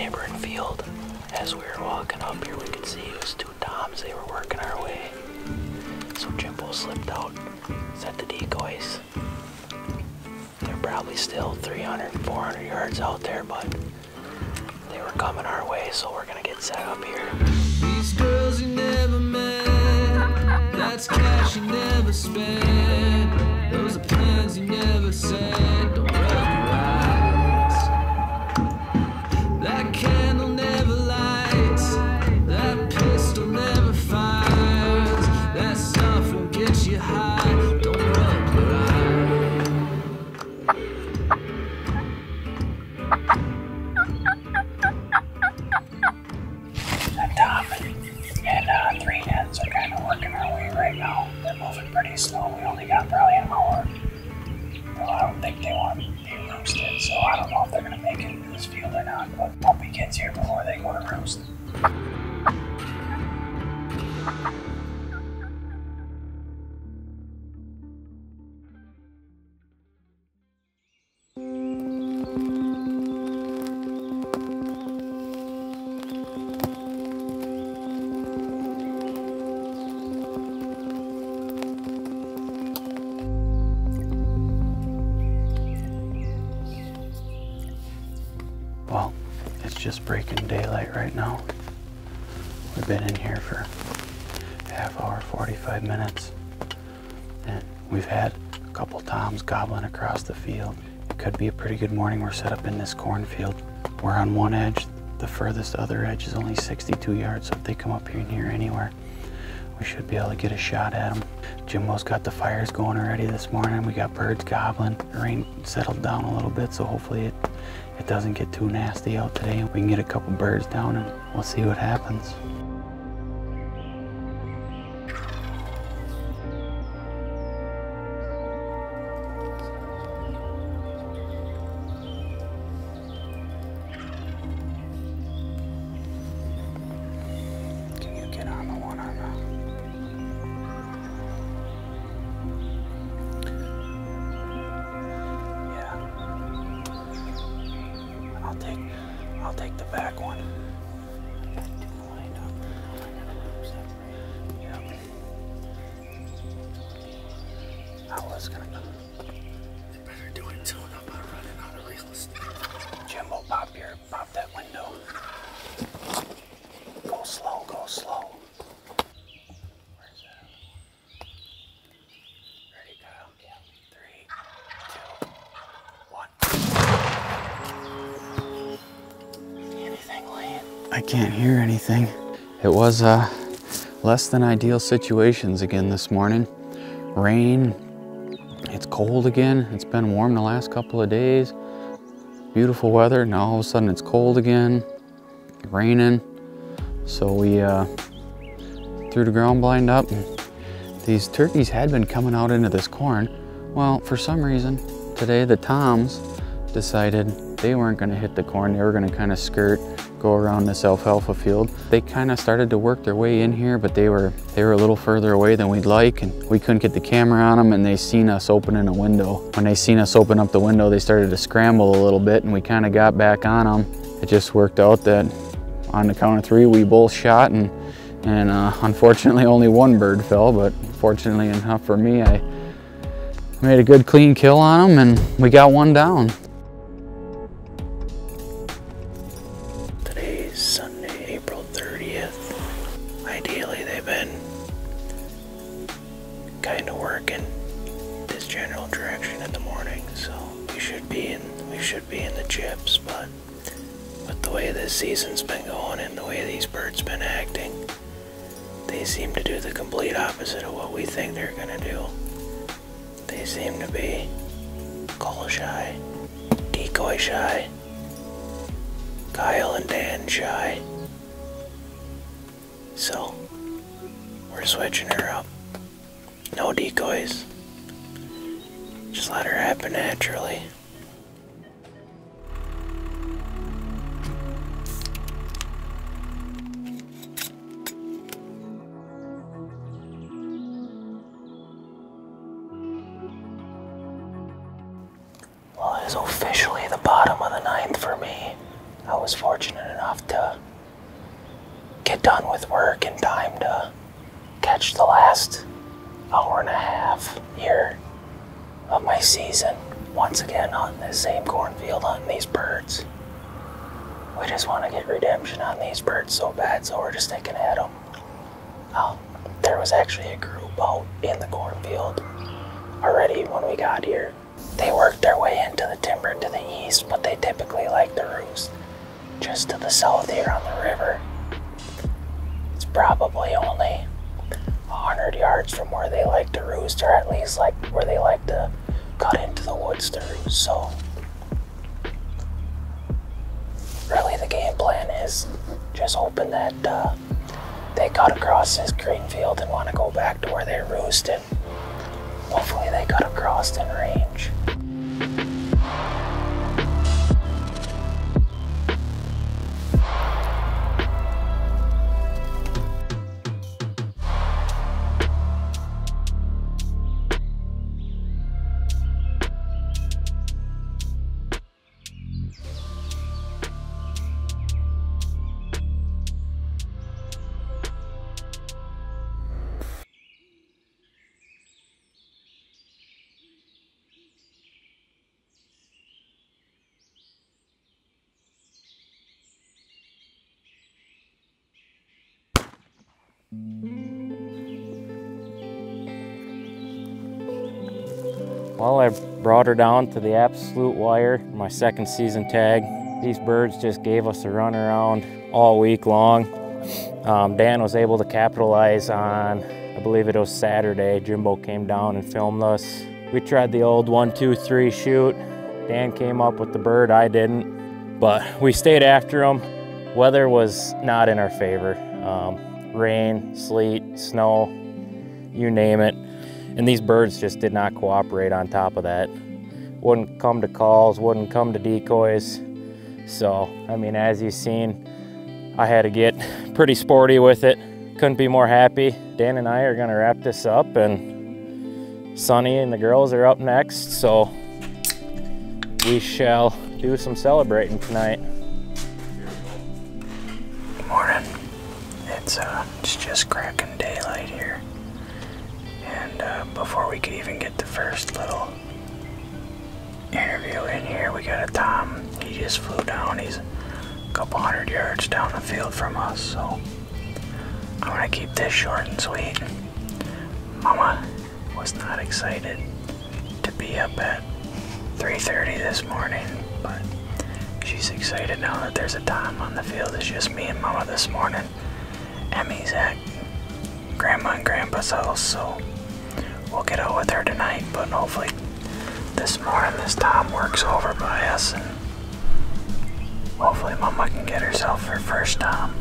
neighboring field. As we were walking up here, we could see it was two toms. They were working our way. So Jimbo slipped out, set the decoys. They're probably still 300, 400 yards out there, but they were coming our way, so we're gonna get set up here. These girls you never met, that's cash you never spent, those are plans you never said, don't rub your eyes. That candle never lights, that pistol never fires, that stuff won't get you high, don't rub your eyes. That Tom and 3 hens are kind of working our way right now. They're moving pretty slow. We only got probably an hour. Well, I don't think they want to be roosted, so I don't know if they're going to make it into this field or not, but Puppy gets here before they go to roost. Well, it's just breaking daylight right now. We've been in here for half hour, 45 minutes, and we've had a couple toms gobbling across the field. It could be a pretty good morning. We're set up in this cornfield. We're on one edge. The furthest other edge is only 62 yards, so if they come up here and here anywhere, we should be able to get a shot at them. Jimbo's got the fires going already this morning. We got birds gobbling. The rain settled down a little bit, so hopefully it doesn't get too nasty out today. We can get a couple birds down and we'll see what happens. Can you get on the one on I'll take the back one. Line up. Yep. I was gonna go. They better do it soon. I'm not running out of real estate. Jimbo, pop that window. Go slow, go slow. Where's that? Ready, Kyle? Yeah. 3, 2, 1. Anything, Lane? I can't hear anything. It was less than ideal situations again this morning. Rain, it's cold again. It's been warm the last couple of days. Beautiful weather, now all of a sudden it's cold again, raining. So we threw the ground blind up. And these turkeys had been coming out into this corn. Well, for some reason, today the toms decided they weren't gonna hit the corn. They were gonna kind of skirt, go around this alfalfa field. They kind of started to work their way in here, but they were a little further away than we'd like, and we couldn't get the camera on them, and they seen us opening a window. When they seen us open up the window, they started to scramble a little bit, and we kind of got back on them. It just worked out that on the count of 3, we both shot, and unfortunately only one bird fell, but fortunately enough for me, I made a good clean kill on them, and we got one down. Today's Sunday, April 30th. Ideally, they've been kind of working this general direction in the morning, so we should be in the chips, but with the way this season's been going and the way these birds been acting, they seem to do the complete opposite of what we think they're gonna do. They seem to be call shy, decoy shy, Kyle and Dan shy. So we're switching her up. No decoys. Just let her happen naturally. Well, it is officially the bottom of the 9th for me. I was fortunate enough to get done with work in time to catch the last hour and a half here of my season. Once again, hunting this same cornfield, hunting these birds. We just want to get redemption on these birds so bad, so we're just sticking at them. There was actually a group out in the cornfield already when we got here. They worked their way into the timber to the east, but they typically like to roost just to the south here on the river. It's probably only 100 yards from where they like to roost, or at least like where they like to cut into the woods to roost. So really the game plan is just hoping that they cut across this green field and want to go back to where they roost, and hopefully they cut across in range. Well, I brought her down to the absolute wire, my second season tag. These birds just gave us a run around all week long. Dan was able to capitalize on, I believe it was Saturday, Jimbo came down and filmed us. We tried the old 1, 2, 3 shoot. Dan came up with the bird, I didn't. But we stayed after him. Weather was not in our favor. Rain, sleet, snow, you name it. And these birds just did not cooperate on top of that. Wouldn't come to calls, wouldn't come to decoys. So, I mean, as you've seen, I had to get pretty sporty with it. Couldn't be more happy. Dan and I are gonna wrap this up, and Sonni and the girls are up next, so we shall do some celebrating tonight. Good morning. It's just cracking daylight here. And before we could even get the first little interview in here, we got a Tom. He just flew down. He's a couple 100 yards down the field from us, so I'm gonna keep this short and sweet. Mama was not excited to be up at 3:30 this morning, but she's excited now that there's a Tom on the field. It's just me and Mama this morning. Emmie's at Grandma and Grandpa's house, so we'll get out with her tonight, but hopefully this morning this Tom works over by us, and hopefully Mama can get herself her first Tom.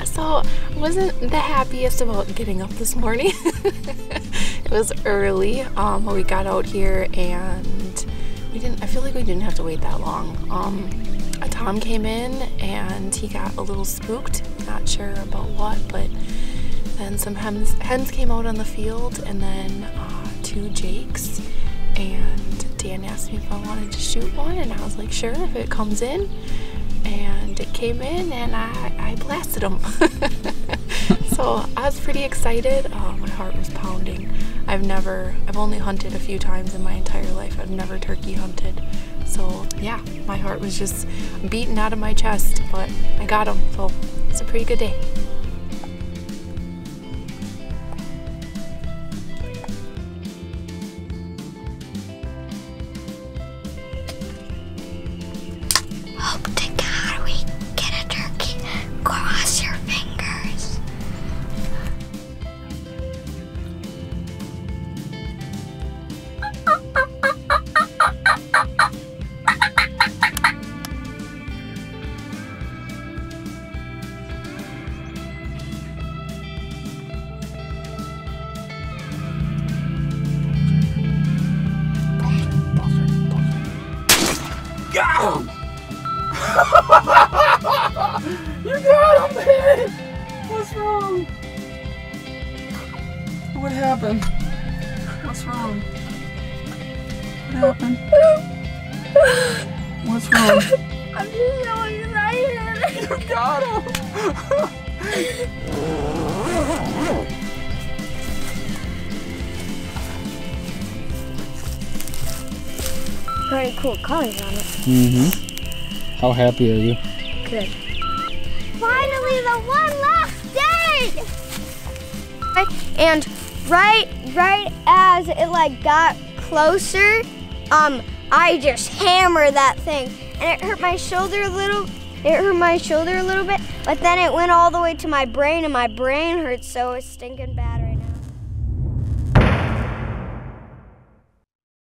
So I wasn't the happiest about getting up this morning. It was early when we got out here, and I feel like we didn't have to wait that long. A Tom came in and he got a little spooked, not sure about what, but then some hens came out on the field, and then 2 jakes, and Dan asked me if I wanted to shoot one, and I was like, sure, if it comes in. And it came in, and I blasted them. So I was pretty excited. My heart was pounding. I've only hunted a few times in my entire life. I've never turkey hunted. So yeah, my heart was just beating out of my chest, but I got them, so it's a pretty good day. got him! You got him, babe! What's wrong? What happened? What's wrong? What happened? What's wrong? I'm just so excited. You got him! Very cool colors on it. Mm-hmm. How happy are you? Good. Finally, the one last day! And right as it like got closer, I just hammered that thing, and it hurt my shoulder a little. But then it went all the way to my brain, and my brain hurts so it's stinking bad.